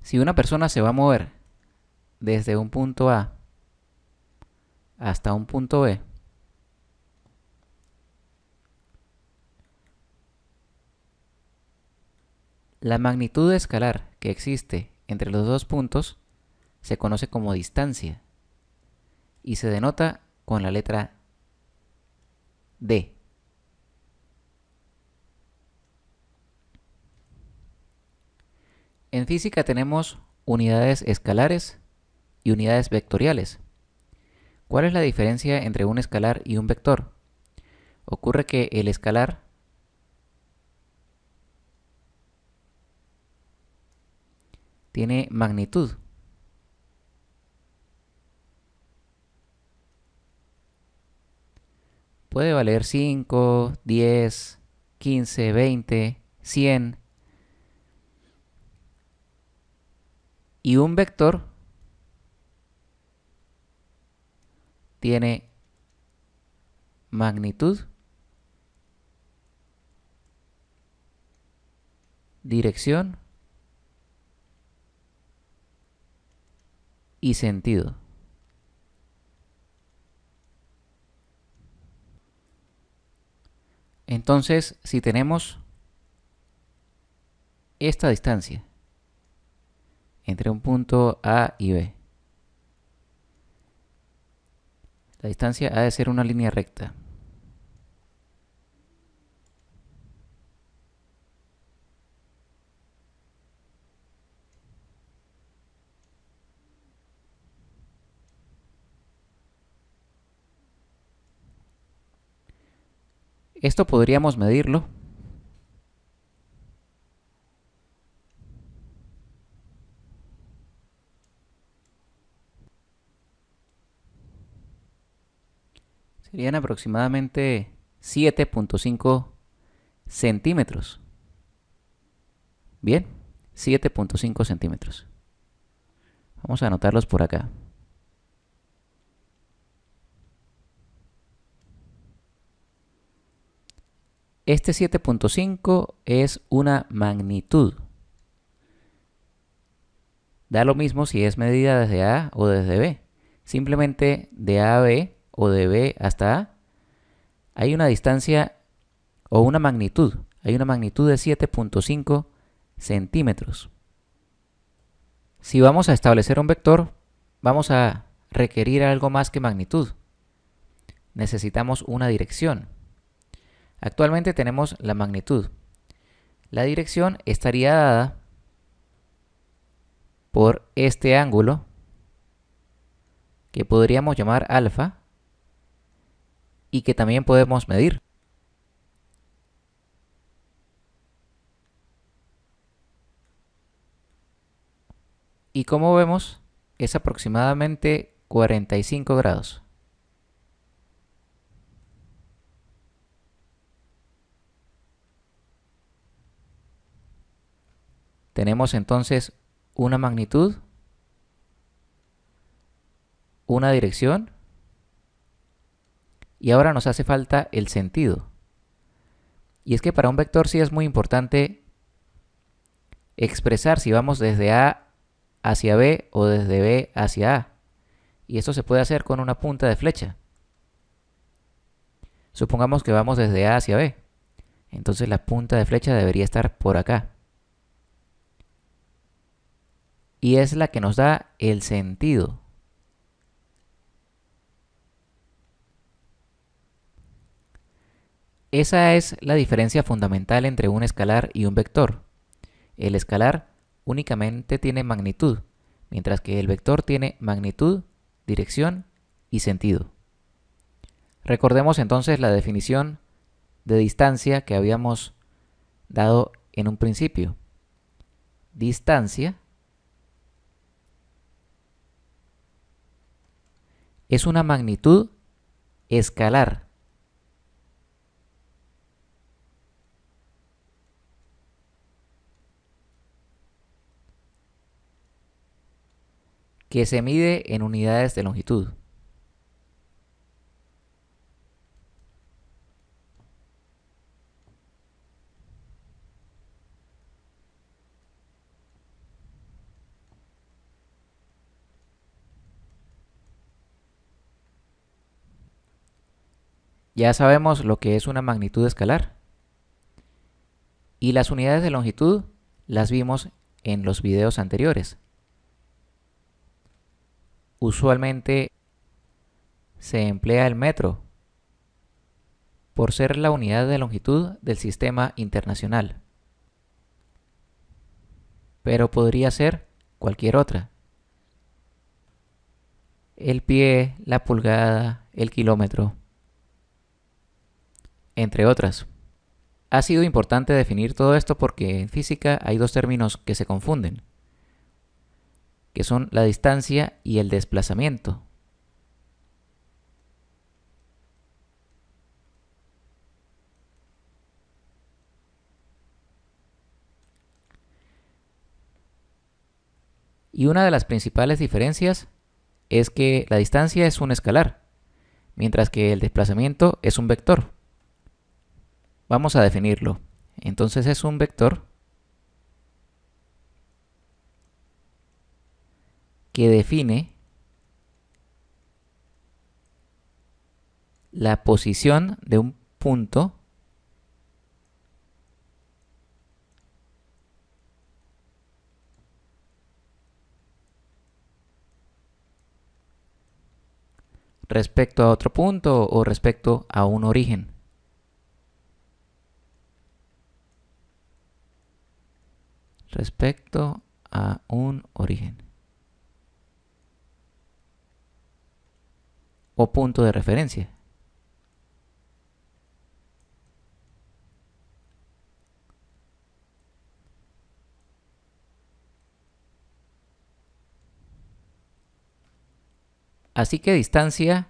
Si una persona se va a mover desde un punto A hasta un punto B, la magnitud escalar que existe entre los dos puntos se conoce como distancia y se denota con la letra D. En física tenemos unidades escalares y unidades vectoriales. ¿Cuál es la diferencia entre un escalar y un vector? Ocurre que el escalar tiene magnitud. Puede valer 5, 10, 15, 20, 100. Y un vector tiene magnitud, dirección y sentido. Entonces, si tenemos esta distancia entre un punto A y B, la distancia ha de ser una línea recta. Esto podríamos medirlo serían aproximadamente 7.5 centímetros. Bien, 7.5 centímetros. Vamos a anotarlos por acá. Este 7.5 es una magnitud. Da lo mismo si es medida desde A o desde B. Simplemente de A a B o de B hasta A hay una distancia o una magnitud. Hay una magnitud de 7.5 centímetros. Si vamos a establecer un vector, vamos a requerir algo más que magnitud. Necesitamos una dirección. Actualmente tenemos la magnitud. La dirección estaría dada por este ángulo que podríamos llamar alfa y que también podemos medir. Y como vemos, es aproximadamente 45 grados. Tenemos entonces una magnitud, una dirección y ahora nos hace falta el sentido. Y es que para un vector sí es muy importante expresar si vamos desde A hacia B o desde B hacia A. Y esto se puede hacer con una punta de flecha. Supongamos que vamos desde A hacia B. Entonces la punta de flecha debería estar por acá. Y es la que nos da el sentido. Esa es la diferencia fundamental entre un escalar y un vector. El escalar únicamente tiene magnitud, mientras que el vector tiene magnitud, dirección y sentido. Recordemos entonces la definición de distancia que habíamos dado en un principio. Distancia es una magnitud escalar que se mide en unidades de longitud. Ya sabemos lo que es una magnitud escalar. Y las unidades de longitud las vimos en los videos anteriores. Usualmente se emplea el metro por ser la unidad de longitud del sistema internacional, pero podría ser cualquier otra. El pie, la pulgada, el kilómetro, entre otras. Ha sido importante definir todo esto porque en física hay dos términos que se confunden, que son la distancia y el desplazamiento. Y una de las principales diferencias es que la distancia es un escalar, mientras que el desplazamiento es un vector. Vamos a definirlo. Entonces es un vector que define la posición de un punto respecto a otro punto o respecto a un origen. Respecto a un origen. O punto de referencia. Así que distancia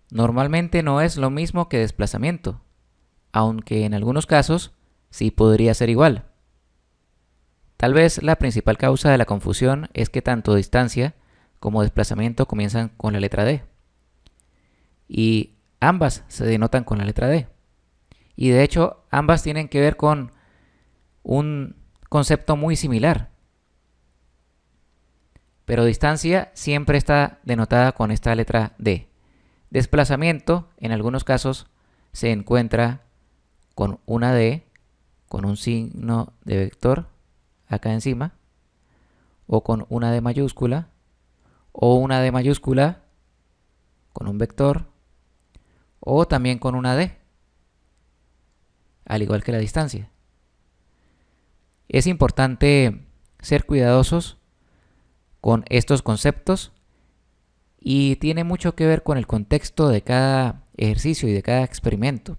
normalmente no es lo mismo que desplazamiento, aunque en algunos casos sí podría ser igual. Tal vez la principal causa de la confusión es que tanto distancia como desplazamiento comienzan con la letra D. Y ambas se denotan con la letra D. Y de hecho, ambas tienen que ver con un concepto muy similar. Pero distancia siempre está denotada con esta letra D. Desplazamiento, en algunos casos, se encuentra con una D, con un signo de vector acá encima, o con una D mayúscula, o una D mayúscula con un vector, o también con una D, al igual que la distancia. Es importante ser cuidadosos con estos conceptos y tiene mucho que ver con el contexto de cada ejercicio y de cada experimento.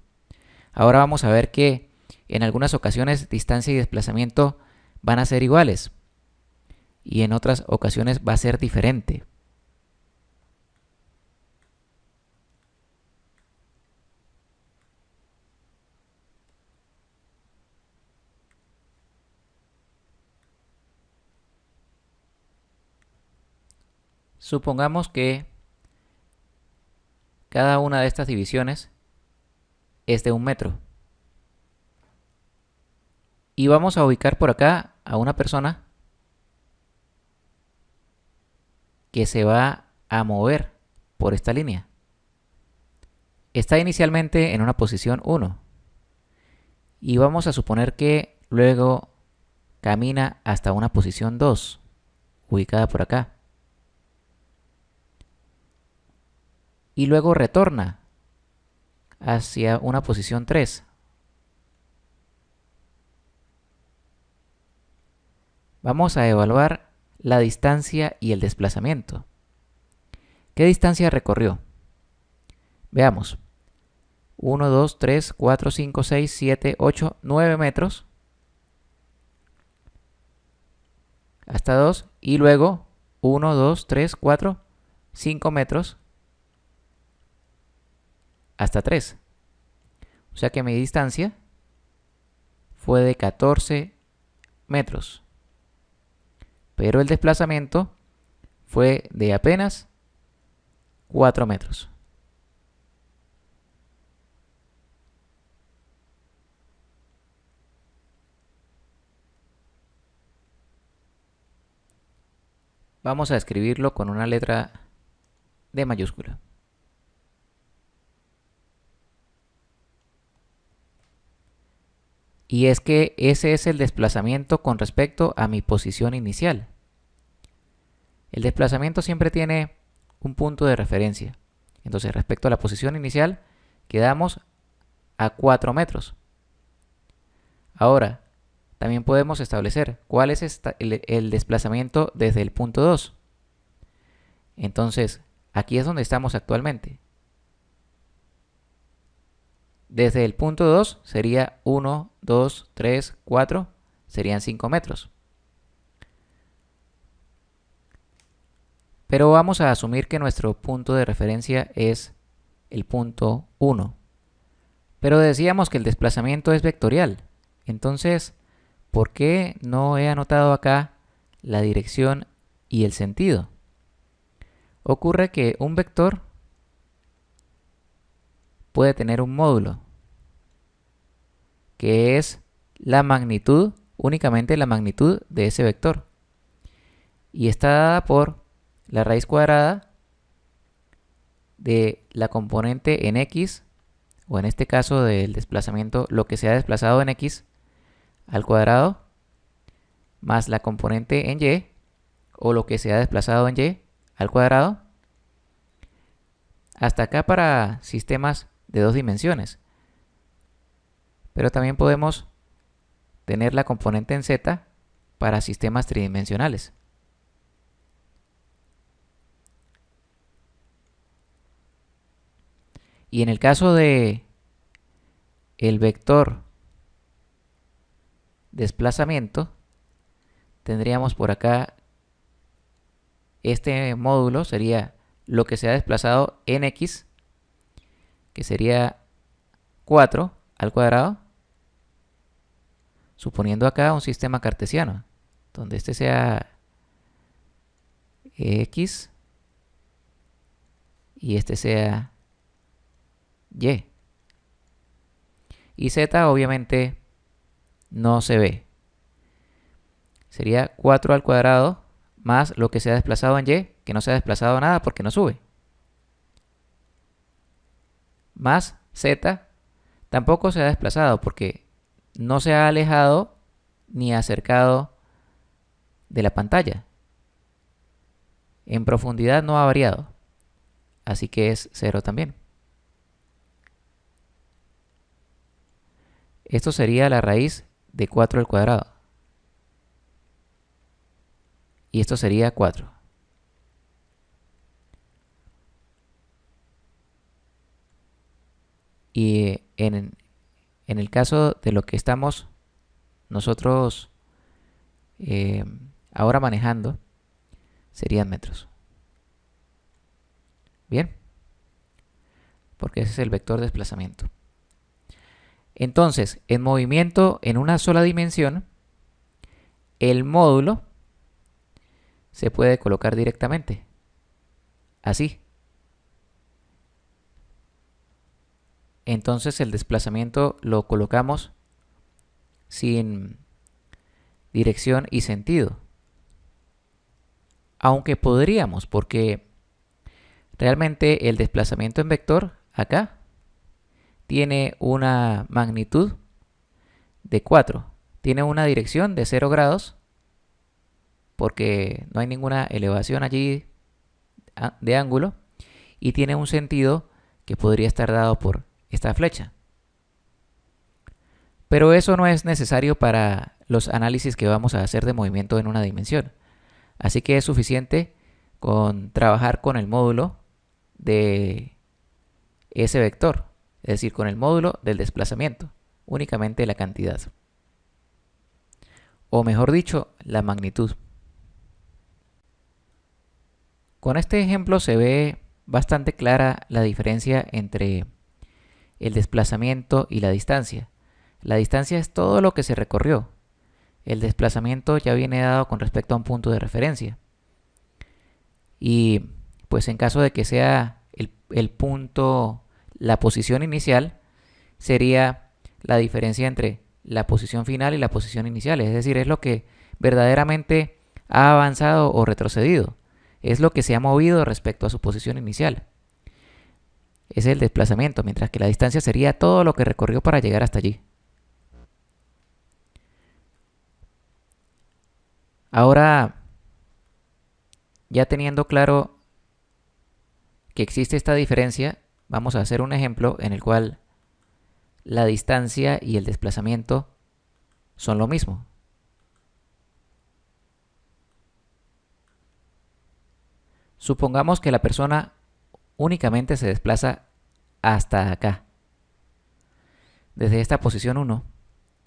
Ahora vamos a ver que en algunas ocasiones distancia y desplazamiento van a ser iguales y en otras ocasiones va a ser diferente. Supongamos que cada una de estas divisiones es de 1 metro. Y vamos a ubicar por acá a una persona que se va a mover por esta línea. Está inicialmente en una posición 1. Y vamos a suponer que luego camina hasta una posición 2, ubicada por acá. Y luego retorna hacia una posición 3. Vamos a evaluar la distancia y el desplazamiento. ¿Qué distancia recorrió? Veamos. 1, 2, 3, 4, 5, 6, 7, 8, 9 metros. Hasta 2. Y luego 1, 2, 3, 4, 5 metros. Hasta 3. O sea que mi distancia fue de 14 metros. Pero el desplazamiento fue de apenas 4 metros. Vamos a escribirlo con una letra D mayúscula. Y es que ese es el desplazamiento con respecto a mi posición inicial. El desplazamiento siempre tiene un punto de referencia. Entonces, respecto a la posición inicial, quedamos a 4 metros. Ahora, también podemos establecer cuál es el desplazamiento desde el punto 2. Entonces, aquí es donde estamos actualmente. Desde el punto 2 sería 1, 2, 3, 4, serían 5 metros. Pero vamos a asumir que nuestro punto de referencia es el punto 1. Pero decíamos que el desplazamiento es vectorial. Entonces, ¿por qué no he anotado acá la dirección y el sentido? Ocurre que un vector puede tener un módulo, que es la magnitud, únicamente la magnitud de ese vector. Y está dada por la raíz cuadrada de la componente en x, o en este caso del desplazamiento, lo que se ha desplazado en x al cuadrado, más la componente en y, o lo que se ha desplazado en y al cuadrado, hasta acá para sistemas de 2 dimensiones. Pero también podemos tener la componente en z para sistemas tridimensionales. Y en el caso de el vector desplazamiento, tendríamos por acá este módulo sería lo que se ha desplazado en x, que sería 4 al cuadrado, suponiendo acá un sistema cartesiano, donde este sea x y este sea y. Y z obviamente no se ve. Sería 4 al cuadrado más lo que se ha desplazado en y, que no se ha desplazado nada porque no sube. Más z tampoco se ha desplazado porque no se ha alejado ni acercado de la pantalla. En profundidad no ha variado, así que es 0 también. Esto sería la raíz de 4 al cuadrado. Y esto sería 4. Y en el caso de lo que estamos nosotros ahora manejando, serían metros. Bien, porque ese es el vector de desplazamiento. Entonces, en movimiento en una sola dimensión, el módulo se puede colocar directamente, así. Entonces el desplazamiento lo colocamos sin dirección y sentido. Aunque podríamos, porque realmente el desplazamiento en vector acá tiene una magnitud de 4. Tiene una dirección de 0 grados, porque no hay ninguna elevación allí de ángulo, y tiene un sentido que podría estar dado por esta flecha. Pero eso no es necesario para los análisis que vamos a hacer de movimiento en una dimensión. Así que es suficiente con trabajar con el módulo de ese vector, es decir, con el módulo del desplazamiento, únicamente la cantidad. O mejor dicho, la magnitud. Con este ejemplo se ve bastante clara la diferencia entre el desplazamiento y la distancia. La distancia es todo lo que se recorrió. El desplazamiento ya viene dado con respecto a un punto de referencia. Y pues en caso de que sea el punto, la posición inicial, sería la diferencia entre la posición final y la posición inicial. Es decir, es lo que verdaderamente ha avanzado o retrocedido. Es lo que se ha movido respecto a su posición inicial. Es el desplazamiento, mientras que la distancia sería todo lo que recorrió para llegar hasta allí. Ahora, ya teniendo claro que existe esta diferencia, vamos a hacer un ejemplo en el cual la distancia y el desplazamiento son lo mismo. Supongamos que la persona únicamente se desplaza hasta acá. Desde esta posición 1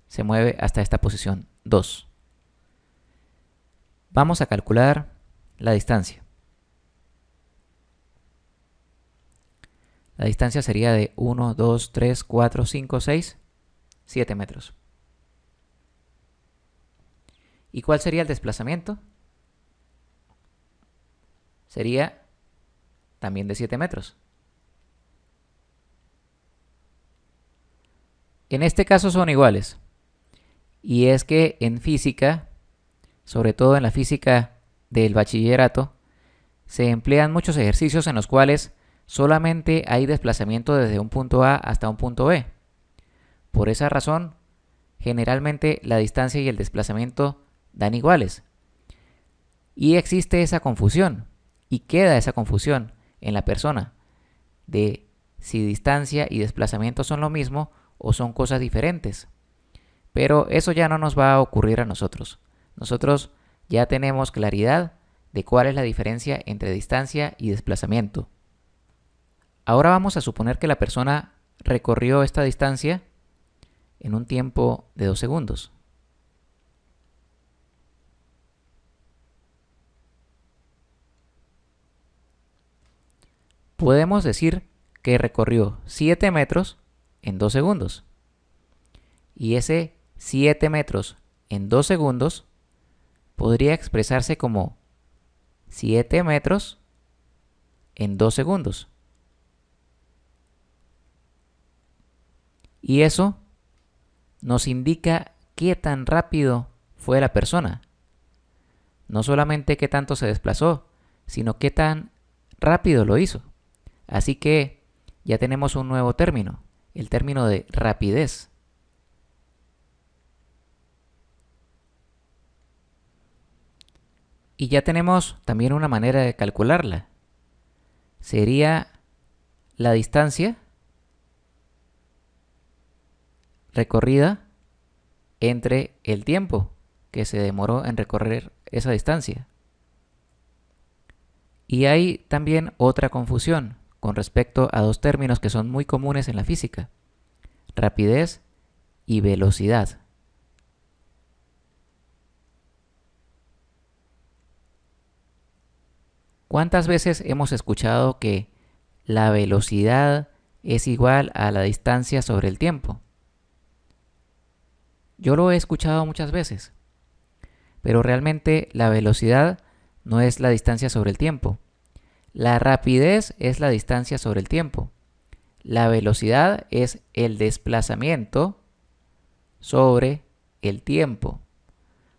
se mueve hasta esta posición 2. Vamos a calcular la distancia. La distancia sería de 1, 2, 3, 4, 5, 6, 7 metros. ¿Y cuál sería el desplazamiento? Sería también de 7 metros. En este caso son iguales. Y es que en física, sobre todo en la física del bachillerato, se emplean muchos ejercicios en los cuales solamente hay desplazamiento desde un punto A hasta un punto B. Por esa razón, generalmente la distancia y el desplazamiento dan iguales. Y existe esa confusión, y queda esa confusión en la persona de si distancia y desplazamiento son lo mismo o son cosas diferentes. Pero eso ya no nos va a ocurrir a nosotros. Nosotros ya tenemos claridad de cuál es la diferencia entre distancia y desplazamiento. Ahora vamos a suponer que la persona recorrió esta distancia en un tiempo de 2 segundos. Podemos decir que recorrió 7 metros en 2 segundos. Y ese 7 metros en 2 segundos podría expresarse como 7 metros en 2 segundos. Y eso nos indica qué tan rápido fue la persona. No solamente qué tanto se desplazó, sino qué tan rápido lo hizo. Así que ya tenemos un nuevo término, el término de rapidez. Y ya tenemos también una manera de calcularla. Sería la distancia recorrida entre el tiempo que se demoró en recorrer esa distancia. Y hay también otra confusión con respecto a dos términos que son muy comunes en la física: rapidez y velocidad. ¿Cuántas veces hemos escuchado que la velocidad es igual a la distancia sobre el tiempo? Yo lo he escuchado muchas veces, pero realmente la velocidad no es la distancia sobre el tiempo. La rapidez es la distancia sobre el tiempo. La velocidad es el desplazamiento sobre el tiempo.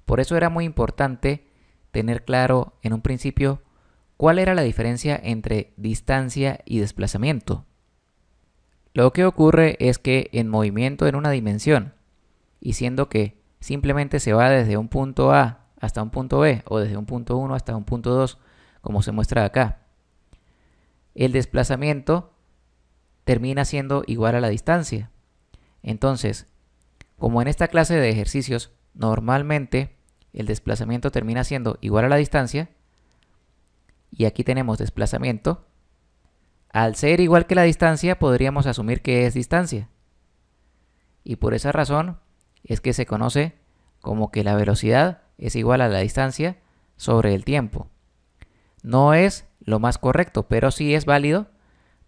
Por eso era muy importante tener claro en un principio cuál era la diferencia entre distancia y desplazamiento. Lo que ocurre es que en movimiento en una dimensión, y siendo que simplemente se va desde un punto A hasta un punto B, o desde un punto 1 hasta un punto 2, como se muestra acá, el desplazamiento termina siendo igual a la distancia. Entonces, como en esta clase de ejercicios normalmente el desplazamiento termina siendo igual a la distancia, y aquí tenemos desplazamiento, al ser igual que la distancia podríamos asumir que es distancia. Y por esa razón es que se conoce como que la velocidad es igual a la distancia sobre el tiempo. No es lo más correcto, pero sí es válido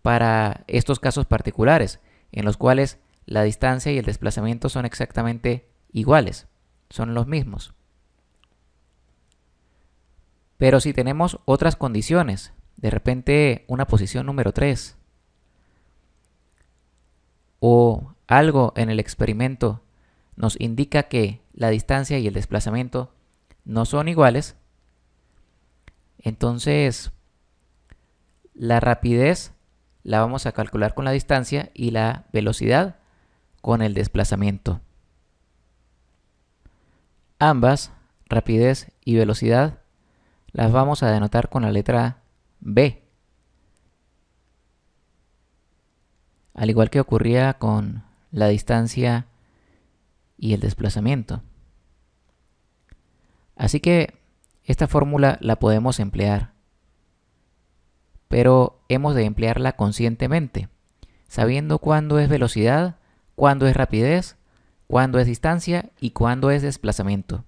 para estos casos particulares, en los cuales la distancia y el desplazamiento son exactamente iguales, son los mismos. Pero si tenemos otras condiciones, de repente una posición número 3, o algo en el experimento nos indica que la distancia y el desplazamiento no son iguales, entonces la rapidez la vamos a calcular con la distancia y la velocidad con el desplazamiento. Ambas rapidez y velocidad las vamos a denotar con la letra B. Al igual que ocurría con la distancia y el desplazamiento. Así que esta fórmula la podemos emplear, pero hemos de emplearla conscientemente, sabiendo cuándo es velocidad, cuándo es rapidez, cuándo es distancia y cuándo es desplazamiento.